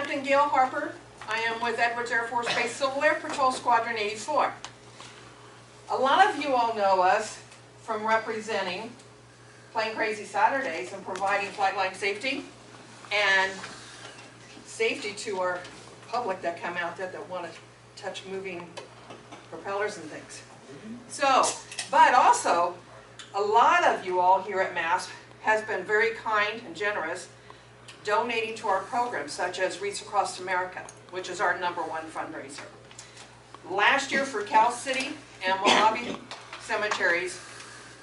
Captain Gail Harper. I am with Edwards Air Force Base Civil Air Patrol Squadron 84. A lot of you all know us from representing Plane Crazy Saturdays and providing flight line safety and safety to our public that come out there that want to touch moving propellers and things. So, but also, a lot of you all here at MASP has been very kind and generous donating to our programs such as Reach Across America, which is our #1 fundraiser. Last year for Cal City and Mojave cemeteries,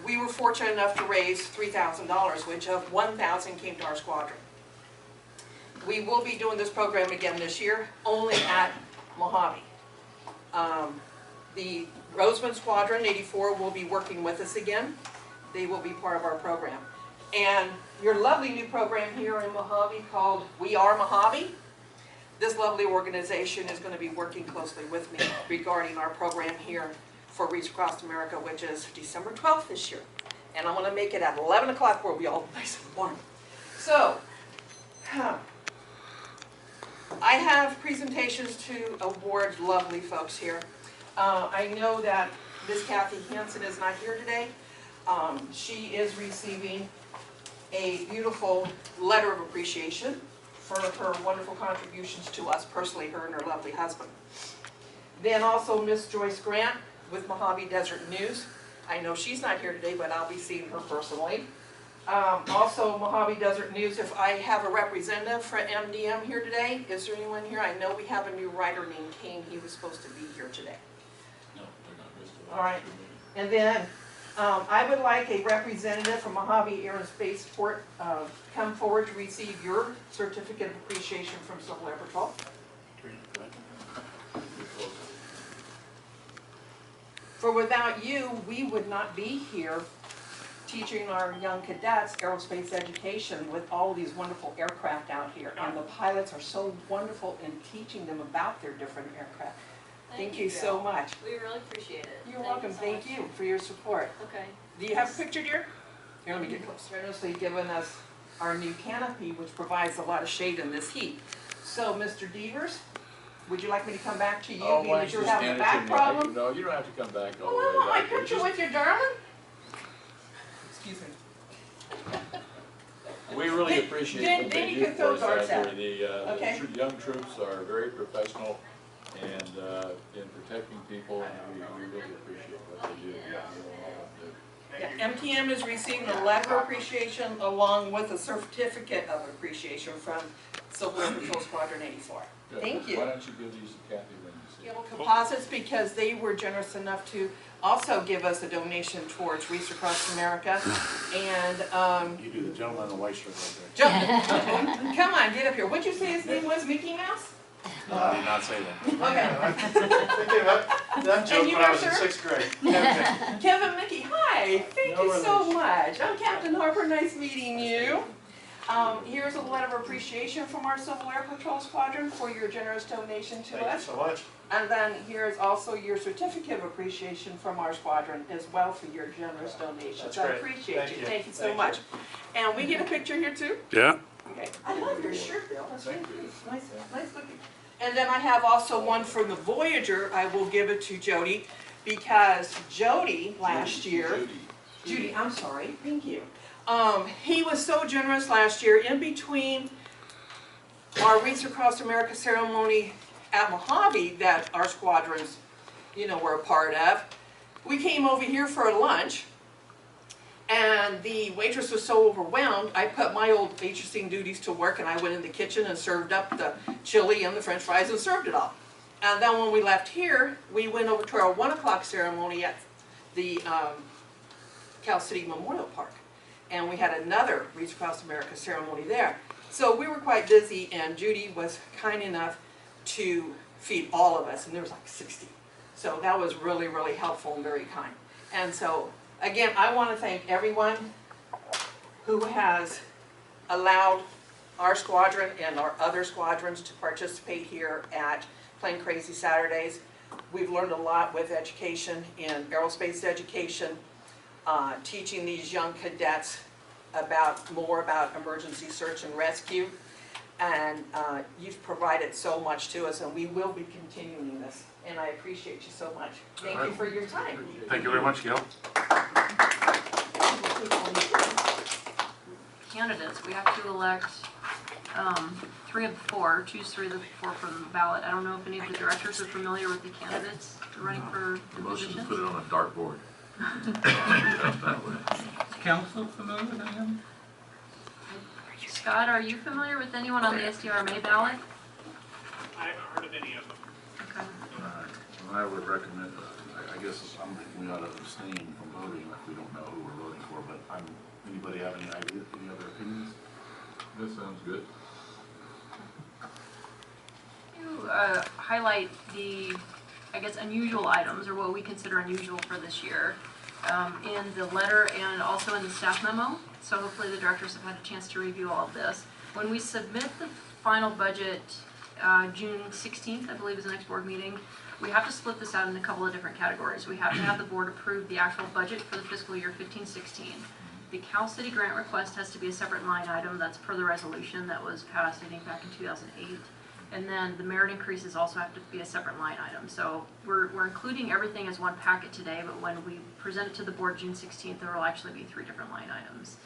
we were fortunate enough to raise $3,000, which of $1,000 came to our squadron. We will be doing this program again this year, only at Mojave. The Rosamond Squadron 84 will be working with us again. They will be part of our program. And your lovely new program here in Mojave called We Are Mojave. This lovely organization is going to be working closely with me regarding our program here for Reach Across America, which is December 12th this year. And I'm going to make it at 11 o'clock where we'll be all nice and warm. So, I have presentations to award lovely folks here. I know that Miss Kathy Hansen is not here today. She is receiving a beautiful letter of appreciation for her wonderful contributions to us personally, her and her lovely husband. Then also Miss Joyce Grant with Mojave Desert News. I know she's not here today, but I'll be seeing her personally. Also Mojave Desert News, if I have a representative for MDM here today, is there anyone here? I know we have a new writer named Kane. He was supposed to be here today. No, they're not listed. All right. And then I would like a representative from Mojave Air and Spaceport come forward to receive your certificate of appreciation from Civil Air Patrol. For without you, we would not be here teaching our young cadets aerospace education with all these wonderful aircraft out here. And the pilots are so wonderful in teaching them about their different aircraft. Thank you so much. We really appreciate it. You're welcome. Thank you for your support. Okay. Do you have a picture, dear? Here, let me get close. Generously given us our new canopy, which provides a lot of shade in this heat. So, Mr. Deavers, would you like me to come back to you, being that you're having a back problem? No, you don't have to come back all Oh, the I way want my back. picture with you, darling. Excuse me. We really appreciate then what they you do can throw for us darts out out. there. The Okay. young troops are very professional and in protecting people, and we really appreciate what they do. Yeah, MTM is receiving a letter of appreciation along with a certificate of appreciation from Civil Air Patrol Squadron 84. Good. Thank you. Why don't you give these to Kathy when you see Gail Composites, because they were generous enough to also give us a donation towards Reach Across America. And You do the gentleman in the white shirt right come on, get up here. What'd you say his name was? Mickey Mouse? there. No, I did not say that. Okay. That And joke you when I were, was in sir? 6th grade. Kevin Mickey, hi. Thank No you so relation. much. I'm Captain Harper. Nice meeting you. Here's a letter of appreciation from our Civil Air Patrol Squadron for your generous donation to Thank you us. so much. And then here's also your certificate of appreciation from our squadron as well for your generous donations. That's I great. appreciate Thank you. you. Thank you so Thank much. And we get a picture here too? Yeah. Okay. I love your shirt, Bill. That's really Thank you. nice. Nice looking. And then I have also one from the Voyager. I will give it to Jody because Jody last year, Judy, I'm sorry. Thank you. He was so generous last year in between our Reach Across America ceremony at Mojave that our squadrons, were a part of. We came over here for a lunch, and the waitress was so overwhelmed, I put my old waitressing duties to work, and I went in the kitchen and served up the chili and the french fries and served it all. And then when we left here, we went over to our 1 o'clock ceremony at the Cal City Memorial Park. And we had another Reach Across America ceremony there. So we were quite busy, and Judy was kind enough to feed all of us, and there was like 60. So that was really, really helpful and very kind. And so, again, I want to thank everyone who has allowed our squadron and our other squadrons to participate here at Plane Crazy Saturdays. We've learned a lot with education in aerospace education, teaching these young cadets more about emergency search and rescue. and you've provided so much to us, and we will be continuing this, and I appreciate you so much. Thank you for your time. Thank you very much, Gail. Candidates, we have to elect 3 of the 4, choose 3 of the 4 from the ballot. I don't know if any of the directors are familiar with the candidates running for the Motion to position. put it on a dartboard. Is council familiar with any of them? Scott, are you familiar with anyone on the SDRMA ballot? I haven't heard of any of them. Okay. I would recommend, I guess I'm thinking we ought to abstain from voting if we don't know who we're voting for, but anybody have any idea, any other opinions? That sounds good. You highlight the, I guess, unusual items, or what we consider unusual for this year, in the letter and also in the staff memo. So hopefully the directors have had a chance to review all of this. When we submit the final budget, June 16th, I believe is the next board meeting, we have to split this out in a couple of different categories. We have to have the board approve the actual budget for the fiscal year 15-16. The Cal City grant request has to be a separate line item. That's per the resolution that was passed, I think, back in 2008. And then the merit increases also have to be a separate line item. So we're including everything as one packet today, but when we present it to the board June 16th, there will actually be 3 different line items.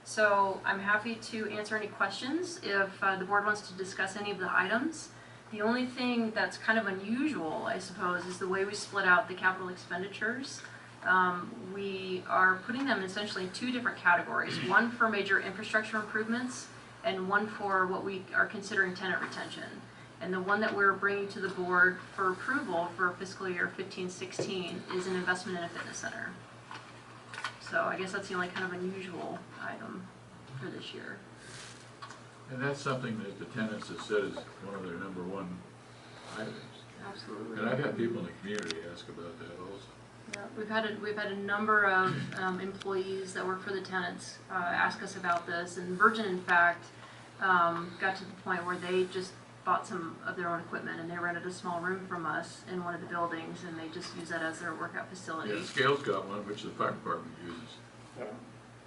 So I'm happy to answer any questions if the board wants to discuss any of the items. The only thing that's kind of unusual, I suppose, is the way we split out the capital expenditures. We are putting them essentially in 2 different categories, one for major infrastructure improvements and one for what we are considering tenant retention. And the one that we're bringing to the board for approval for fiscal year 15-16 is an investment in a fitness center. So I guess that's the only kind of unusual item for this year. And that's something that the tenants have said is one of their #1 items. Absolutely. And I've had people in the community ask about that also. Yeah, we've had a number of employees that work for the tenants ask us about this, and Virgin, in fact, got to the point where they just bought some of their own equipment and they rented a small room from us in one of the buildings, and they just use that as their workout facility. Yeah, Scale's got one, which the fire department uses.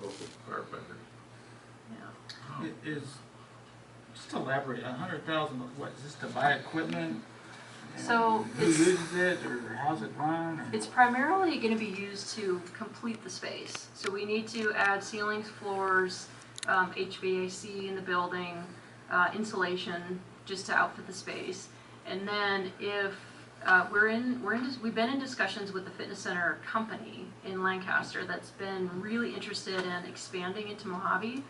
Local firefighters. Yeah. It is, just elaborate, 100,000, what, is this to buy equipment? So Who uses it, or how's it run? Or? it's primarily going to be used to complete the space. So we need to add ceilings, floors, HVAC in the building, insulation, just to outfit the space. And then if we've been in discussions with the fitness center company in Lancaster that's been really interested in expanding into Mojave.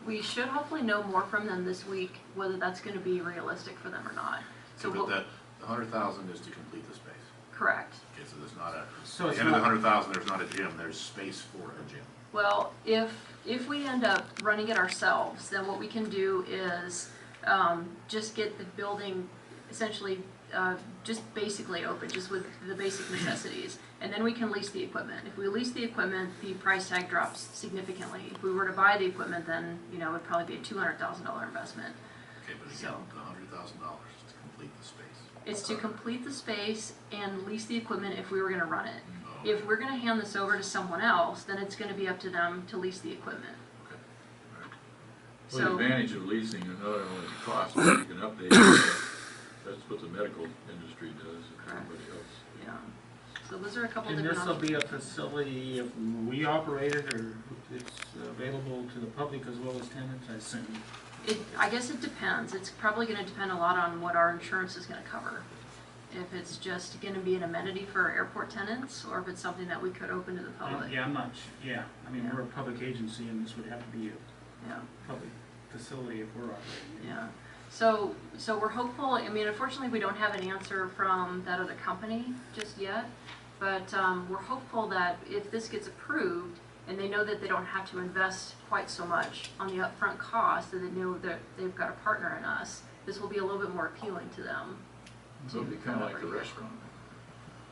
We should hopefully know more from them this week whether that's going to be realistic for them or not. So Okay, but that, the 100,000 is to complete the space. correct. Okay, so there's not a, So at it's the end of the not- 100,000, there's not a gym, there's space for a gym. Well, if we end up running it ourselves, then what we can do is just get the building essentially just basically open, just with the basic necessities, and then we can lease the equipment. If we lease the equipment, the price tag drops significantly. If we were to buy the equipment, then it would probably be a $200,000 investment. Okay, but again, So- the $100,000 is to complete the space. It's to complete the space and lease the equipment if we were going to run it. Oh, If we're going to hand this over to someone else, then it's going to be up to them to lease the equipment. okay, all right. Well, So- the advantage of leasing, not only the cost, but you can update it. That's what the medical industry does, and everybody else. Yeah. So those are a couple And different this will options. be a facility, if we operate it, or it's available to the public as well as tenants, I assume? I guess it depends. It's probably going to depend a lot on what our insurance is going to cover. If it's just going to be an amenity for airport tenants, or if it's something that we could open to the public. Yeah, I'm not, yeah, I mean, Yeah. we're a public agency, and this would have to be a Yeah. public facility if we're operating it. Yeah. So we're hopeful. I mean, unfortunately, we don't have an answer from that other company just yet. But we're hopeful that if this gets approved, and they know that they don't have to invest quite so much on the upfront cost, that they know that they've got a partner in us, this will be a little bit more appealing to them. So it'll be kind of like a restaurant.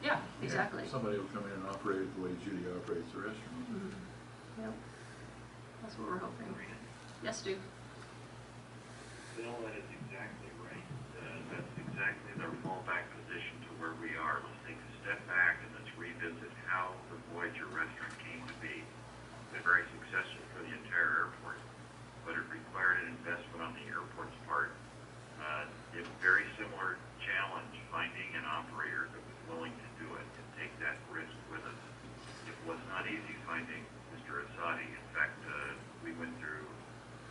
Yeah, exactly. Somebody will come in and operate it the way Judy operates the restaurant. Mm-hmm. Yep. That's what we're hoping. Yes, Stu? Bill, that is exactly right. That's exactly the fallback position to where we are. Let's take a step back and let's revisit how the Voyager restaurant came to be. It's been very successful for the entire airport, but it required an investment on the airport's part similar challenge finding an operator that was willing to do it and take that risk with us. It was not easy finding Mr. Asadi. In fact, we went through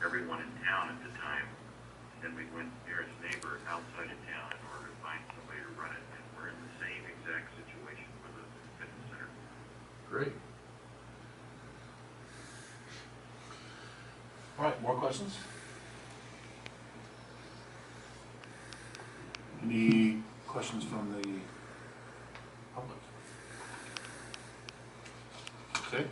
everyone in town at the time, and then we went nearest neighbor outside of town in order to find somebody to run it. And we're in the same exact situation with the fitness center. Great. All right, more questions? Any questions from the public? Okay.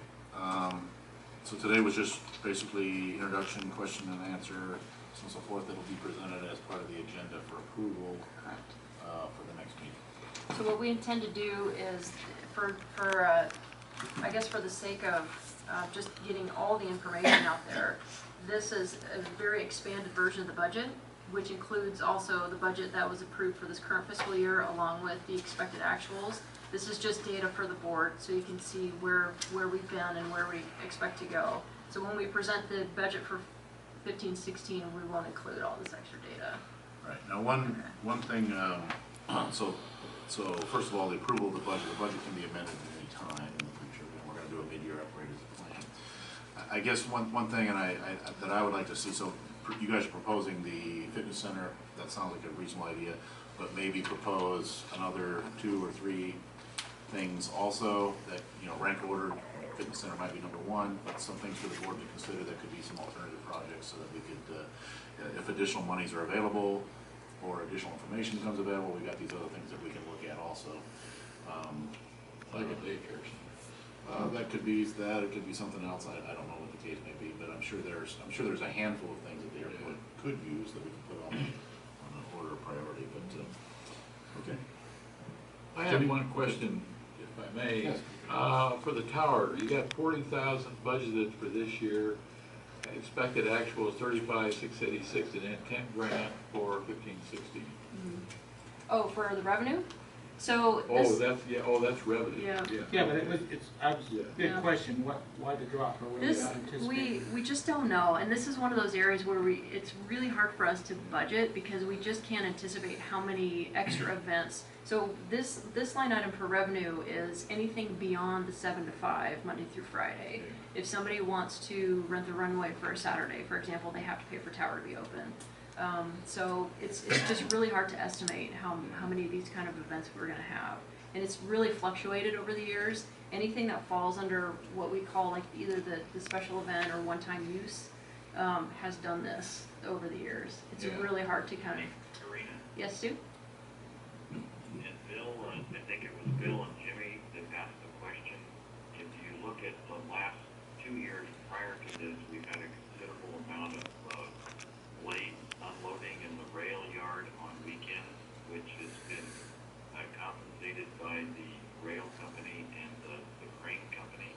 So today was just basically introduction, question and answer, so on and so forth. It'll be presented as part of the agenda for approval for the next meeting. So what we intend to do is, I guess for the sake of just getting all the information out there, this is a very expanded version of the budget, which includes also the budget that was approved for this current fiscal year, along with the expected actuals. This is just data for the board, so you can see where we've been and where we expect to go. So when we present the budget for 15-16, we won't include all this extra data. Right. Now, one thing. So first of all, the approval of the budget can be amended at any time in the future. We're going to do a mid-year upgrade as a plan. I guess one thing, and that I would like to see. So you guys are proposing the fitness center. That sounds like a reasonable idea, but maybe propose another 2 or 3 things also that, you know, rank order. Fitness center might be number 1, but some things for the board to consider. That could be some alternative projects, so that we could, if additional monies are available or additional information becomes available, we got these other things that we can look at also. Like a daycare center. That could be that. It could be something else. I don't know what the case may be, but I'm sure there's a handful of things that the airport could use that we can put on an order of priority. But okay. I have one question, if I may. Yes. For the tower, you got 40,000 budgeted for this year. Expected actual is 35,686, and then 10 grand for 15-16. Oh, for the revenue? So Oh, that's revenue. Yeah. Yeah, but good question, why the drop, or what do you This, anticipate? we just don't know, and this is one of those areas where it's really hard for us to budget because we just can't anticipate how many extra events. So this line item for revenue is anything beyond the 7 to 5, Monday through Friday. If somebody wants to rent the runway for a Saturday, for example, they have to pay for tower to be open. So it's just really hard to estimate how many of these kind of events we're going to have. And it's really fluctuated over the years. Anything that falls under what we call like either the special event or one-time use has done this over the years. It's really hard to kind of... Karina? Yes, Stu? And Bill, I think it was Bill and Jimmy that asked the question. If you look at the last 2 years prior to this, we've had a considerable amount of blade unloading in the rail yard on weekends, which has been compensated by the rail company and the crane company.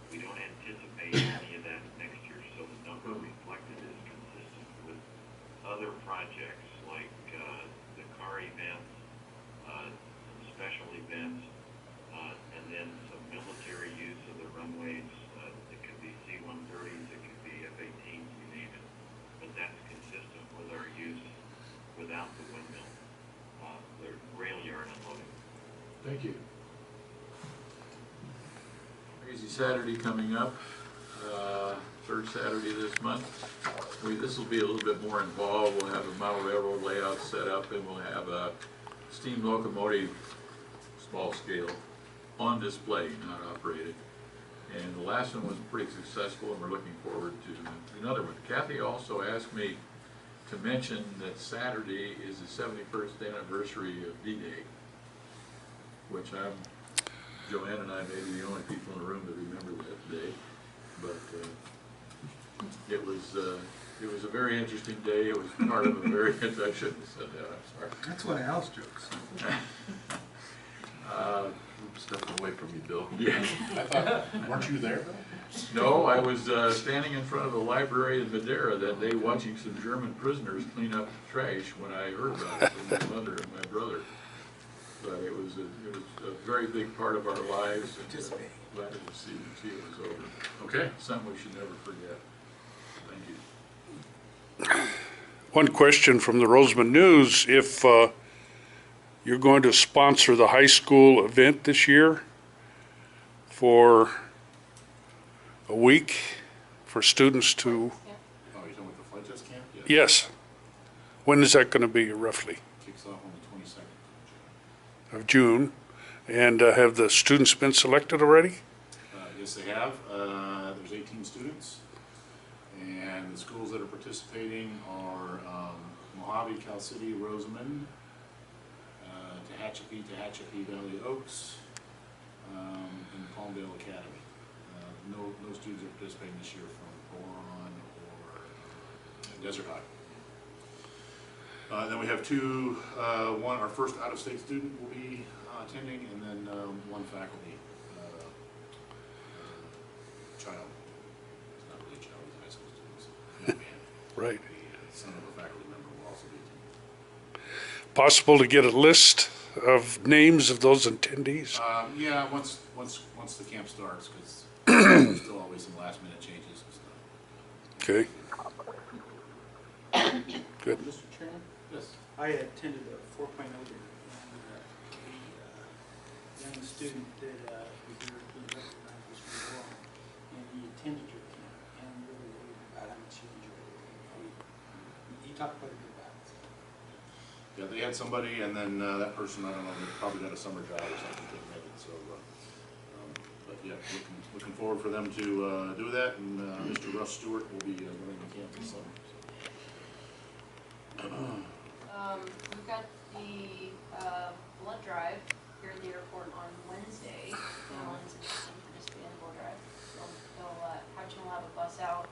We don't anticipate any of that next year, so the number reflected is consistent with other projects like the car events, some special events, and then some military use of the runways. It could be C-130s, it could be F-18s, you name it. But that's consistent with our use without the windmill, the rail yard unloading. Thank you. Crazy Saturday coming up, third Saturday this month. This will be a little bit more involved. We'll have a model railroad layout set up, and we'll have a steam locomotive, small scale, on display, not operated. And the last one was pretty successful, and we're looking forward to another one. Kathy also asked me to mention that Saturday is the 71st anniversary of D-Day, which Joanne and I may be the only people in the room that remember that day. But it was a very interesting day. It was part of a very, I shouldn't have said that, I'm sorry. That's what Al's jokes. Step away from you, Bill. Yeah. I thought, weren't you there, Bill? No, I was standing in front of the library in Madeira that day watching some German prisoners clean up trash when I heard about it from my mother and my brother. But it was a very big part of our lives, and glad to see it was over. Okay. Something we should never forget. Thank you. One question from the Rosamond News, if you're going to sponsor the high school event this year for a week for students to, Oh, you're talking about the flight test camp? yes. When is that going to be roughly? Kicks off on the 22nd Of June. And have the students been selected already? Yes, they have. There's 18 students. And the schools that are participating are Mojave, Cal City, Rosamond, Tehachapi Valley Oaks, and Palmdale Academy. No students are participating this year from Boron or Desert High. Then we have two, our first out-of-state student will be attending, and then one faculty child. It's not really a child, he's a high school student, so young man. Right. The son of a faculty member will also be attending. Possible to get a list of names of those attendees? Yeah, once the camp starts, because there's still always some last minute changes and stuff. Okay. Good. Mr. Chairman, Yes. I attended a 4.0 dinner, and the young student that was here being recognized was from Boron, and he attended your camp and really raved about how much he enjoyed it. He talked quite a bit about it. Yeah, they had somebody, and then that person, I don't know, they probably got a summer job or something, couldn't make it, so, but yeah, looking forward for them to do that, and Mr. Russ Stewart will be running the camp this summer. We've got the blood drive here at the airport on Wednesday. If anyone's interested in participating in the blood drive, Hutchin will have a bus out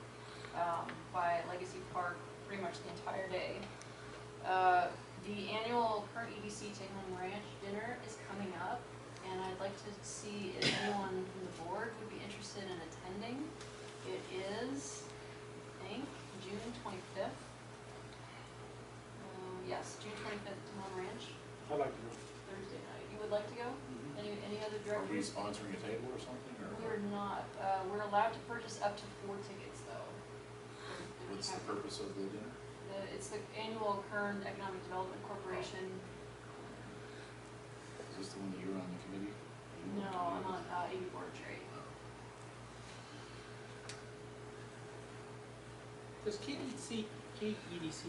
by Legacy Park pretty much the entire day. The annual current EDC Take Home Ranch dinner is coming up, and I'd like to see if anyone from the board would be interested in attending. It is, I think, June 25th. Yes, June 25th, Take Home Ranch, I'd like to go. Thursday night. You would like to go? Any other Are we directors? sponsoring a table or something, or We're not. We're allowed to purchase up to 4 tickets, though. what's the purpose of the dinner? It's the annual Kern Economic Development Corporation. Is this the one that you're on the committee? No, I'm on AV Board of Trade. Does KEDC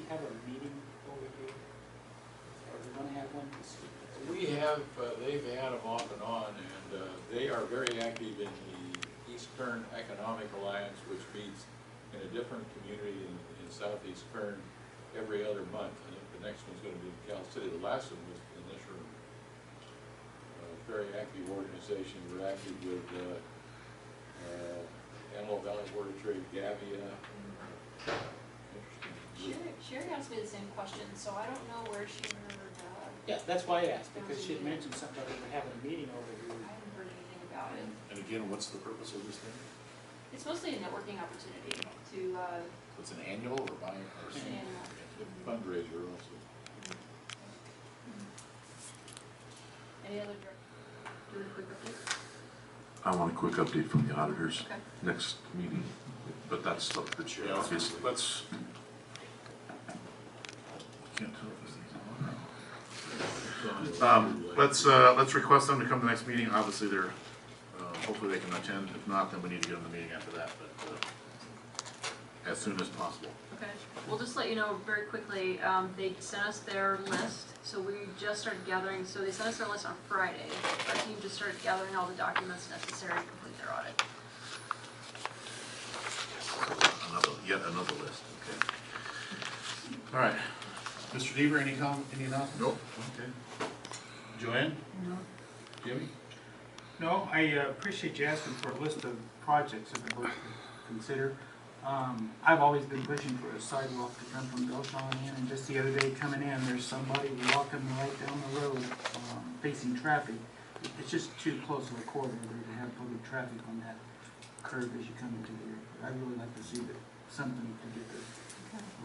have a meeting over here? Or are they gonna have one this week? We have, they've had them off and on, and they are very active in the East Kern Economic Alliance, which meets in a different community in Southeast Kern every other month. I think the next one's going to be in Cal City. The last one was in this room. Very active organization. We're active with Antelope Valley Board of Trade, Gavia. Interesting. Sherry asked me the same question, so I don't know where she heard. Yeah, that's why I asked, because she had mentioned something about they having a meeting over here. I haven't heard anything about it. And again, what's the purpose of this thing? It's mostly a networking opportunity to. It's an annual or bi? Or Annual. Fundraiser also. Any other do a quick update? I want a quick update from the auditors Okay. next meeting, but that's stuff that you obviously. Let's. Can't tell if this thing's Let's request them to come to the next meeting. Obviously, they're, hopefully they can attend. If not, then we need to get them the meeting after that, but as soon as possible. Okay, we'll just let you know very quickly, they sent us their list, so we just started gathering, so they sent us their list on Friday. Our team just started gathering all the documents necessary to complete their audit. Yet another list, okay. All right. Mr. Deaver, any announcements? Nope. Okay. Joanne? No. Jimmy? No, I appreciate you asking for a list of projects that the board could consider. I've always been pushing for a sidewalk to come from Belshon in, and just the other day coming in, there's somebody walking right down the road facing traffic. It's just too close of a corridor there to have public traffic on that curve as you come into the airport. I'd really like to see that something to get a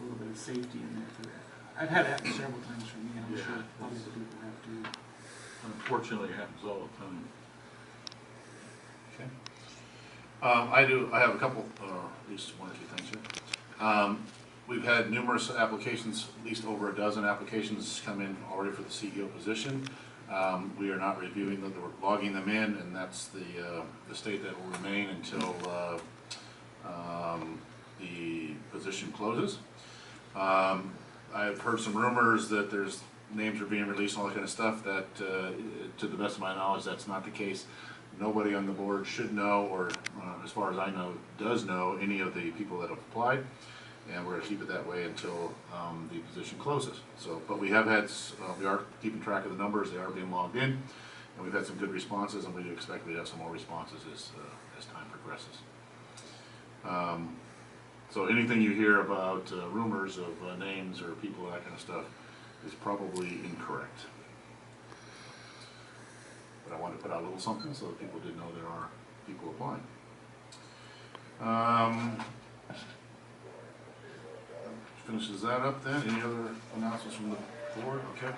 little bit of safety in there for that. I've had it happen several times for me, and I'm sure other people have too. Unfortunately, it happens all the time. Okay. I have a couple, at least one or two things here. we've had numerous applications, at least over a dozen applications come in already for the CEO position. We are not reviewing them, we're logging them in, and that's the state that will remain until the position closes. I've heard some rumors that there's names are being released and all that kind of stuff. That, to the best of my knowledge, that's not the case. Nobody on the board should know, or as far as I know, does know any of the people that have applied, and we're going to keep it that way until the position closes. So, but we have had, we are keeping track of the numbers. They are being logged in, and we've had some good responses, and we do expect we have some more responses as time progresses. So anything you hear about rumors of names or people, that kind of stuff, is probably incorrect. But I wanted to put out a little something so that people did know there are people applying. Finishes that up then. Any other announcements from the board? Okay.